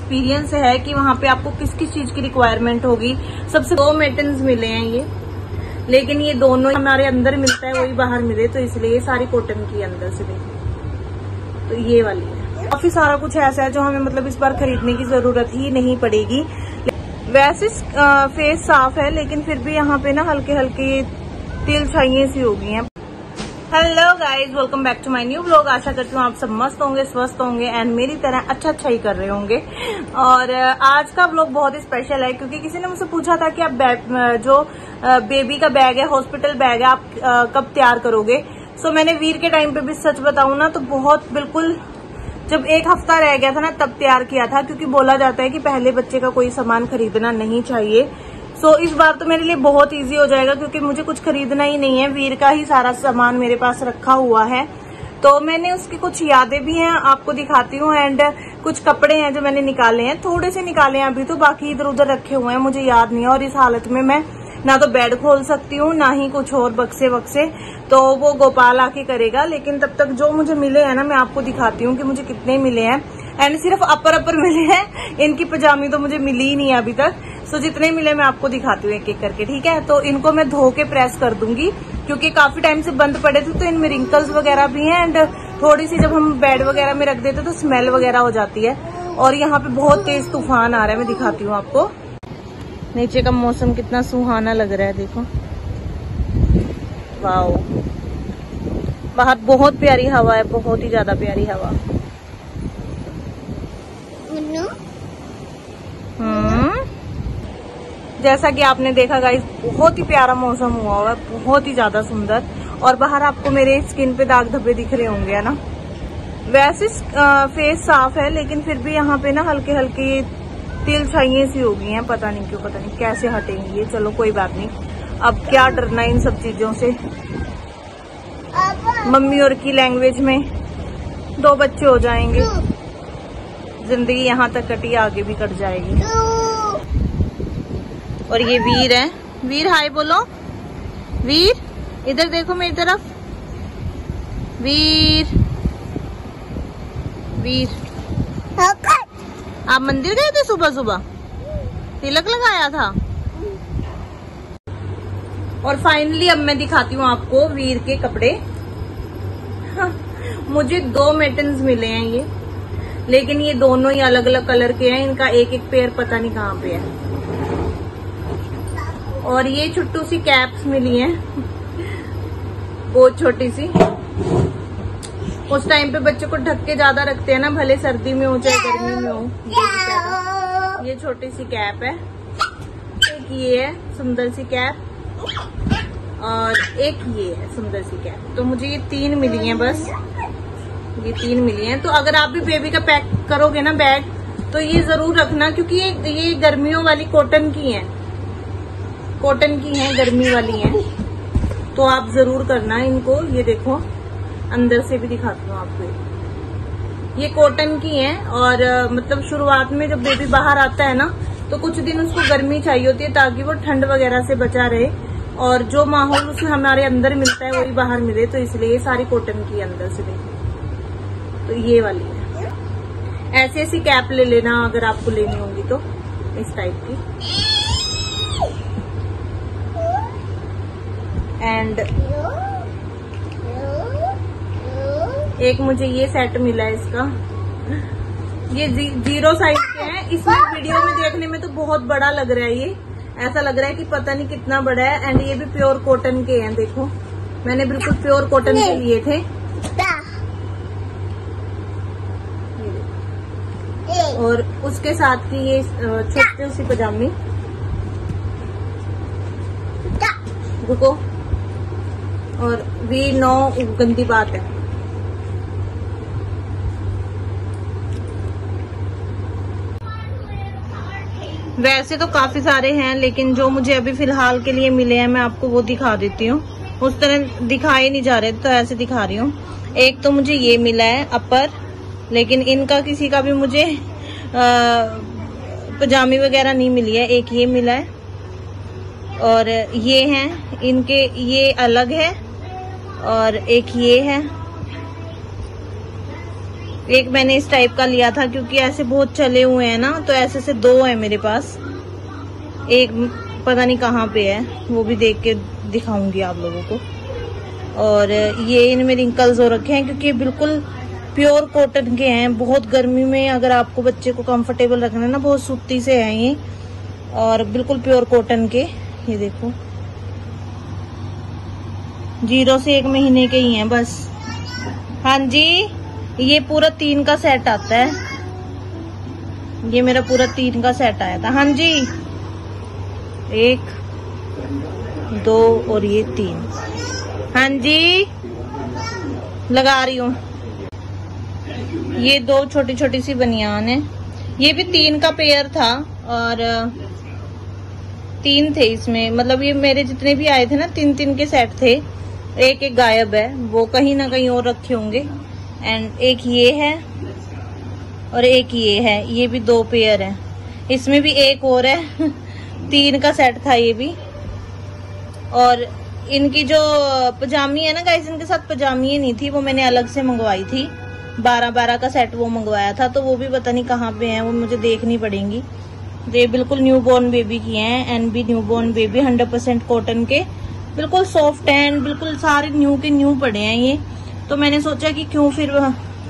Experience है कि वहाँ पे आपको किस किस चीज की रिक्वायरमेंट होगी। सबसे 2 मेटन्स मिले हैं ये, लेकिन ये दोनों हमारे अंदर मिलता है, वही बाहर मिले, तो इसलिए ये सारी कॉटन की अंदर से देखिए। तो ये वाली है। काफी सारा कुछ ऐसा है जो हमें मतलब इस बार खरीदने की जरूरत ही नहीं पड़ेगी। वैसे फेस साफ है, लेकिन फिर भी यहाँ पे ना हल्के हल्के तिल छाइयां सी हो गई हैं। Hello guys, welcome back to my new vlog. आशा करती हूँ आप सब मस्त होंगे, स्वस्थ होंगे एंड मेरी तरह अच्छा ही कर रहे होंगे। और आज का व्लॉग बहुत ही स्पेशल है क्योंकि किसी ने मुझसे पूछा था कि आप जो बेबी का बैग है, हॉस्पिटल बैग है, आप कब तैयार करोगे। सो मैंने वीर के टाइम पे भी सच बताऊं ना तो बहुत बिल्कुल जब 1 हफ्ता रह गया था ना तब तैयार किया था, क्योंकि बोला जाता है कि पहले बच्चे का कोई सामान खरीदना नहीं चाहिए। सो इस बार तो मेरे लिए बहुत इजी हो जाएगा क्योंकि मुझे कुछ खरीदना ही नहीं है, वीर का ही सारा सामान मेरे पास रखा हुआ है। तो मैंने उसकी कुछ यादें भी हैं, आपको दिखाती हूँ। एंड कुछ कपड़े हैं जो मैंने निकाले हैं, थोड़े से निकाले हैं अभी, तो बाकी इधर उधर रखे हुए हैं, मुझे याद नहीं है। और इस हालत में मैं ना तो बेड खोल सकती हूँ ना ही कुछ और बक्से वक्से, तो वो गोपाल आके करेगा। लेकिन तब तक जो मुझे मिले हैं ना मैं आपको दिखाती हूँ कि मुझे कितने मिले हैं। एंड सिर्फ अपर मिले हैं, इनकी पजामी तो मुझे मिली ही नहीं है अभी तक। सो जितने मिले मैं आपको दिखाती हूँ एक एक करके, ठीक है। तो इनको मैं धो के प्रेस कर दूंगी क्योंकि काफी टाइम से बंद पड़े थे, तो इनमें रिंकल्स वगैरह भी हैं। एंड थोड़ी सी जब हम बेड वगैरह में रख देते तो स्मेल वगैरह हो जाती है। और यहाँ पे बहुत तेज तूफान आ रहा है, मैं दिखाती हूँ आपको। नीचे का मौसम कितना सुहाना लग रहा है, देखो। वाओ, बाहर बहुत प्यारी हवा है, बहुत ही ज्यादा प्यारी हवा। जैसा कि आपने देखा गाइस, बहुत ही प्यारा मौसम हुआ है, बहुत ही ज्यादा सुंदर। और बाहर आपको मेरे स्किन पे दाग धब्बे दिख रहे होंगे, है ना। वैसे फेस साफ है, लेकिन फिर भी यहाँ पे ना हल्के हल्के तिल छाइयां सी हो गई हैं, पता नहीं क्यों, पता नहीं कैसे हटेंगी ये। चलो कोई बात नहीं, अब क्या डरना इन सब चीजों से। मम्मी और की लैंग्वेज में 2 बच्चे हो जाएंगे, जिंदगी यहाँ तक कटी, आगे भी कट जाएगी। और ये वीर है, वीर हाय बोलो। वीर इधर देखो मेरी तरफ। वीर वीर आप मंदिर गए थे सुबह सुबह, तिलक लगाया था। और फाइनली अब मैं दिखाती हूँ आपको वीर के कपड़े। हाँ, मुझे 2 मेटन्स मिले हैं ये, लेकिन ये दोनों ही अलग अलग कलर के हैं। इनका एक एक पेयर पता नहीं कहाँ पे है। और ये छुट्टू सी कैप्स मिली हैं, बहुत छोटी सी। उस टाइम पे बच्चे को ढक के ज्यादा रखते हैं ना, भले सर्दी में हो चाहे गर्मी में हो। ये छोटी सी कैप है, एक ये है सुंदर सी कैप, और एक ये है सुंदर सी कैप। तो मुझे ये 3 मिली हैं, बस ये 3 मिली हैं। तो अगर आप भी बेबी का पैक करोगे ना बैग, तो ये जरूर रखना, क्योंकि ये गर्मियों वाली कॉटन की हैं, कॉटन की हैं, गर्मी वाली हैं। तो आप जरूर करना इनको। ये देखो, अंदर से भी दिखाती हूँ आपको। ये कॉटन की हैं, और मतलब शुरुआत में जब बेबी बाहर आता है ना तो कुछ दिन उसको गर्मी चाहिए होती है ताकि वो ठंड वगैरह से बचा रहे, और जो माहौल उसे हमारे अंदर मिलता है वही बाहर मिले, तो इसलिए ये सारी कॉटन की अंदर से देखिए। तो ये वाली है। ऐसी ऐसी कैप ले लेना अगर आपको लेनी होगी तो, इस टाइप की। एंड एक मुझे ये सेट मिला है इसका, ये 0 साइज के हैं। इसमें वीडियो में देखने में तो बहुत बड़ा लग रहा है, ये ऐसा लग रहा है कि पता नहीं कितना बड़ा है। एंड ये भी प्योर कॉटन के हैं, देखो मैंने बिल्कुल प्योर कॉटन के लिए थे। और उसके साथ की ये छोटी सी पजामी। रुको, और वी नो गंदी बात है। वैसे तो काफी सारे हैं, लेकिन जो मुझे अभी फिलहाल के लिए मिले हैं मैं आपको वो दिखा देती हूँ। उस तरह दिखाए नहीं जा रहे तो ऐसे दिखा रही हूँ। एक तो मुझे ये मिला है अपर, लेकिन इनका किसी का भी मुझे पजामी वगैरह नहीं मिली है। एक ये मिला है, और ये हैं इनके, ये अलग है, और एक ये है। एक मैंने इस टाइप का लिया था क्योंकि ऐसे बहुत चले हुए हैं ना, तो ऐसे से 2 है मेरे पास। एक पता नहीं कहाँ पे है, वो भी देख के दिखाऊंगी आप लोगों को। और ये इनमें रिंकल्स हो रखे हैं क्योंकि बिल्कुल प्योर कॉटन के हैं। बहुत गर्मी में अगर आपको बच्चे को कंफर्टेबल रखना है ना, बहुत सूती से हैं ये और बिल्कुल प्योर कॉटन के। ये देखो 0 से 1 महीने के ही हैं बस। हाँ जी, ये पूरा 3 का सेट आता है। ये मेरा पूरा 3 का सेट आया था। हाँ जी, 1 2 और ये 3। हाँ जी, लगा रही हूँ। ये 2 छोटी छोटी सी बनियान है। ये भी 3 का पेयर था और 3 थे इसमें। मतलब ये मेरे जितने भी आए थे ना, 3 के सेट थे। एक गायब है, वो कहीं ना कहीं और रखे होंगे। एंड एक ये है और एक ये है। ये भी 2 पेयर है। इसमें भी एक और है। 3 का सेट था ये भी। और इनकी जो पजामी है ना गाइस, इनके साथ पजामी नहीं थी, वो मैंने अलग से मंगवाई थी। 12 का सेट वो मंगवाया था, तो वो भी पता नहीं कहाँ पे है, वो मुझे देखनी पड़ेंगी। ये बिल्कुल न्यू बॉर्न बेबी की हैं। NB new born baby 100% cotton के, बिल्कुल सॉफ्ट हैं, बिल्कुल सारे न्यू के न्यू पड़े हैं ये। तो मैंने सोचा कि क्यों फिर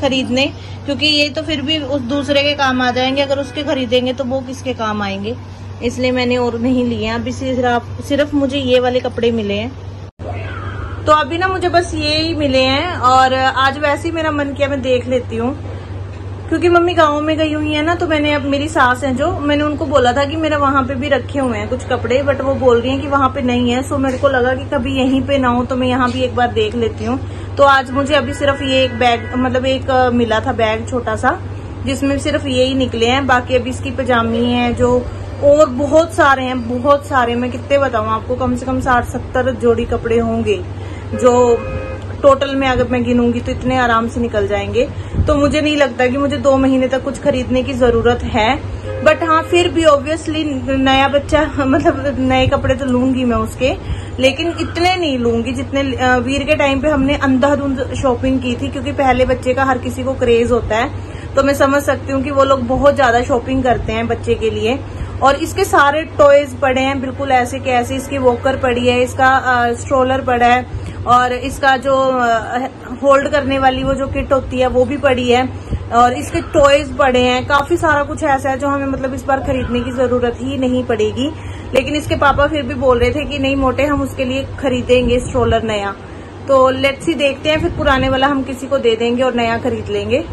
खरीदने, क्योंकि ये तो फिर भी उस दूसरे के काम आ जाएंगे। अगर उसके खरीदेंगे तो वो किसके काम आएंगे, इसलिए मैंने और नहीं लिए। अभी सिर्फ मुझे ये वाले कपड़े मिले हैं। तो अभी ना मुझे बस ये ही मिले हैं। और आज वैसे ही मेरा मन किया मैं देख लेती हूँ, क्योंकि मम्मी गाँव में गई हुई है ना। तो मैंने अब मेरी सास है जो, मैंने उनको बोला था कि मेरा वहां पे भी रखे हुए हैं कुछ कपड़े, बट वो बोल रही हैं कि वहां पे नहीं है। सो मेरे को लगा कि कभी यहीं पे ना हो तो मैं यहाँ भी एक बार देख लेती हूँ। तो आज मुझे अभी सिर्फ ये एक बैग, मतलब एक मिला था बैग छोटा सा, जिसमें सिर्फ ये ही निकले हैं। बाकी अभी इसकी पजामी है जो, और बहुत सारे हैं, बहुत सारे। मैं कितने बताऊं आपको, कम से कम 60-70 जोड़ी कपड़े होंगे, जो टोटल में अगर मैं गिनूंगी तो इतने आराम से निकल जाएंगे। तो मुझे नहीं लगता कि मुझे 2 महीने तक कुछ खरीदने की जरूरत है। बट हाँ, फिर भी ऑब्वियसली नया बच्चा, मतलब नए कपड़े तो लूंगी मैं उसके, लेकिन इतने नहीं लूंगी जितने वीर के टाइम पे हमने अंधाधुंध शॉपिंग की थी। क्योंकि पहले बच्चे का हर किसी को क्रेज होता है, तो मैं समझ सकती हूँ कि वो लोग बहुत ज्यादा शॉपिंग करते हैं बच्चे के लिए। और इसके सारे टॉयज पड़े हैं बिल्कुल ऐसे के ऐसे। इसकी वॉकर पड़ी है, इसका स्ट्रोलर पड़ा है, और इसका जो होल्ड करने वाली वो जो किट होती है वो भी पड़ी है, और इसके टॉयज पड़े हैं। काफी सारा कुछ ऐसा है जो हमें मतलब इस बार खरीदने की जरूरत ही नहीं पड़ेगी। लेकिन इसके पापा फिर भी बोल रहे थे कि नहीं मोटे, हम उसके लिए खरीदेंगे स्ट्रोलर नया। तो लेट्स ही देखते हैं, फिर पुराने वाला हम किसी को दे देंगे और नया खरीद लेंगे,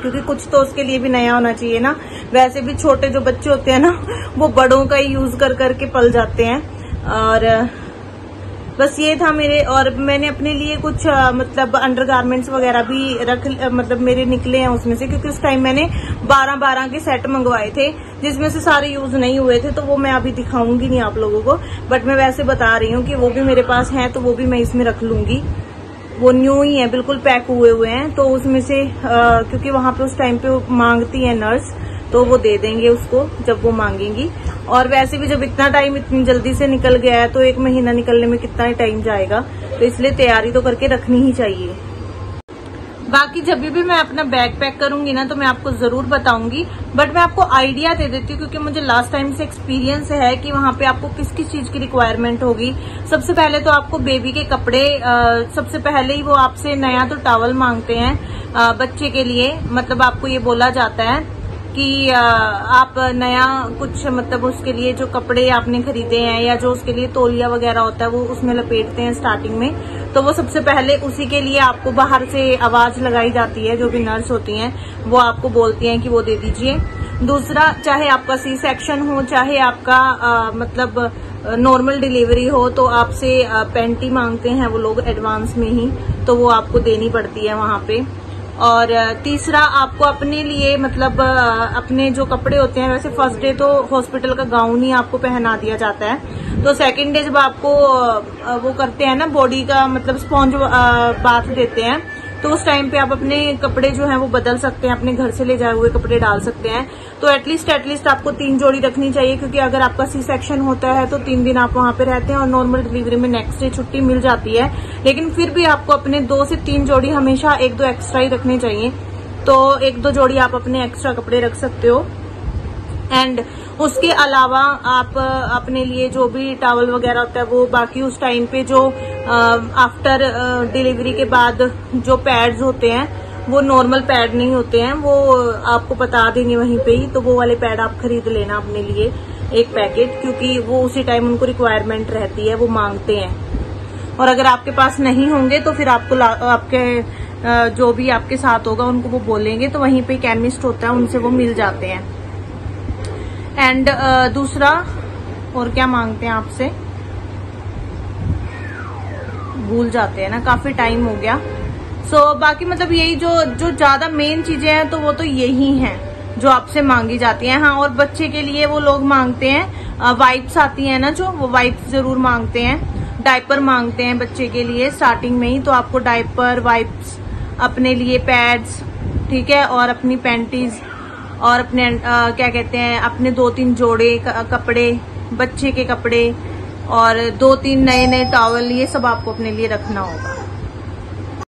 क्योंकि कुछ तो उसके लिए भी नया होना चाहिए ना। वैसे भी छोटे जो बच्चे होते हैं ना, वो बड़ों का ही यूज कर करके पल जाते हैं। और बस ये था मेरे। और मैंने अपने लिए कुछ मतलब अंडरगारमेंट्स वगैरह भी मतलब मेरे निकले हैं उसमें से, क्योंकि उस टाइम मैंने 12 के सेट मंगवाए थे, जिसमें से सारे यूज नहीं हुए थे। तो वो मैं अभी दिखाऊंगी नहीं आप लोगों को, बट मैं वैसे बता रही हूँ कि वो भी मेरे पास हैं, तो वो भी मैं इसमें रख लूंगी। वो न्यू ही है, बिल्कुल पैक हुए हैं। तो उसमें से क्योंकि वहां पे उस टाइम पे मांगती है नर्स, तो वो दे देंगे उसको जब वो मांगेंगी। और वैसे भी जब इतना टाइम इतनी जल्दी से निकल गया है, तो 1 महीना निकलने में कितना ही टाइम जाएगा, तो इसलिए तैयारी तो करके रखनी ही चाहिए। बाकी जब भी मैं अपना बैग पैक करूंगी ना, तो मैं आपको जरूर बताऊंगी। बट मैं आपको आइडिया दे देती हूँ, क्योंकि मुझे लास्ट टाइम से एक्सपीरियंस है कि वहां पे आपको किस किस चीज की रिक्वायरमेंट होगी। सबसे पहले तो आपको बेबी के कपड़े, सबसे पहले ही वो आपसे नया तो टॉवल मांगते हैं बच्चे के लिए। मतलब आपको ये बोला जाता है कि आप नया कुछ, मतलब उसके लिए जो कपड़े आपने खरीदे हैं या जो उसके लिए तौलिया वगैरह होता है वो उसमें लपेटते हैं स्टार्टिंग में। तो वो सबसे पहले उसी के लिए आपको बाहर से आवाज लगाई जाती है, जो भी नर्स होती हैं वो आपको बोलती हैं कि वो दे दीजिए। दूसरा, चाहे आपका सी सेक्शन हो, चाहे आपका मतलब नॉर्मल डिलीवरी हो, तो आपसे पेंटी मांगते हैं वो लोग एडवांस में ही, तो वो आपको देनी पड़ती है वहां पे। और तीसरा, आपको अपने लिए मतलब अपने जो कपड़े होते हैं, वैसे फर्स्ट डे तो हॉस्पिटल का गाउन ही आपको पहना दिया जाता है। तो सेकंड डे जब आपको वो करते हैं ना बॉडी का, मतलब स्पॉन्ज बाथ देते हैं, तो उस टाइम पे आप अपने कपड़े जो हैं वो बदल सकते हैं, अपने घर से ले जाए हुए कपड़े डाल सकते हैं। तो एटलीस्ट आपको 3 जोड़ी रखनी चाहिए, क्योंकि अगर आपका सी सेक्शन होता है तो 3 दिन आप वहां पे रहते हैं, और नॉर्मल डिलीवरी में नेक्स्ट डे छुट्टी मिल जाती है। लेकिन फिर भी आपको अपने 2 से 3 जोड़ी हमेशा 1-2 एक्स्ट्रा ही रखने चाहिए, तो 1-2 जोड़ी आप अपने एक्स्ट्रा कपड़े रख सकते हो। एंड उसके अलावा आप अपने लिए जो भी टॉवल वगैरह होता है वो बाकी उस टाइम पे जो आफ्टर डिलीवरी के बाद जो पैड्स होते हैं वो नॉर्मल पैड नहीं होते हैं, वो आपको बता देंगे वहीं पे ही, तो वो वाले पैड आप खरीद लेना अपने लिए 1 पैकेट, क्योंकि वो उसी टाइम उनको रिक्वायरमेंट रहती है, वो मांगते हैं। और अगर आपके पास नहीं होंगे तो फिर आपको आपके जो भी आपके साथ होगा उनको वो बोलेंगे, तो वहीं पे केमिस्ट होता है उनसे वो मिल जाते हैं। एंड दूसरा और क्या मांगते हैं आपसे, भूल जाते हैं ना, काफी टाइम हो गया। बाकी मतलब यही जो ज्यादा मेन चीजें हैं तो वो तो यही हैं जो आपसे मांगी जाती हैं। हाँ, और बच्चे के लिए वो लोग मांगते हैं वाइप्स आती है ना, जो वो वाइप्स जरूर मांगते हैं। डायपर मांगते हैं बच्चे के लिए स्टार्टिंग में ही, तो आपको डायपर, वाइप्स, अपने लिए पैड्स, ठीक है, और अपनी पैंटीज और अपने क्या कहते हैं अपने 2-3 जोड़े कपड़े, बच्चे के कपड़े और 2-3 नए टॉवल, ये सब आपको अपने लिए रखना होगा।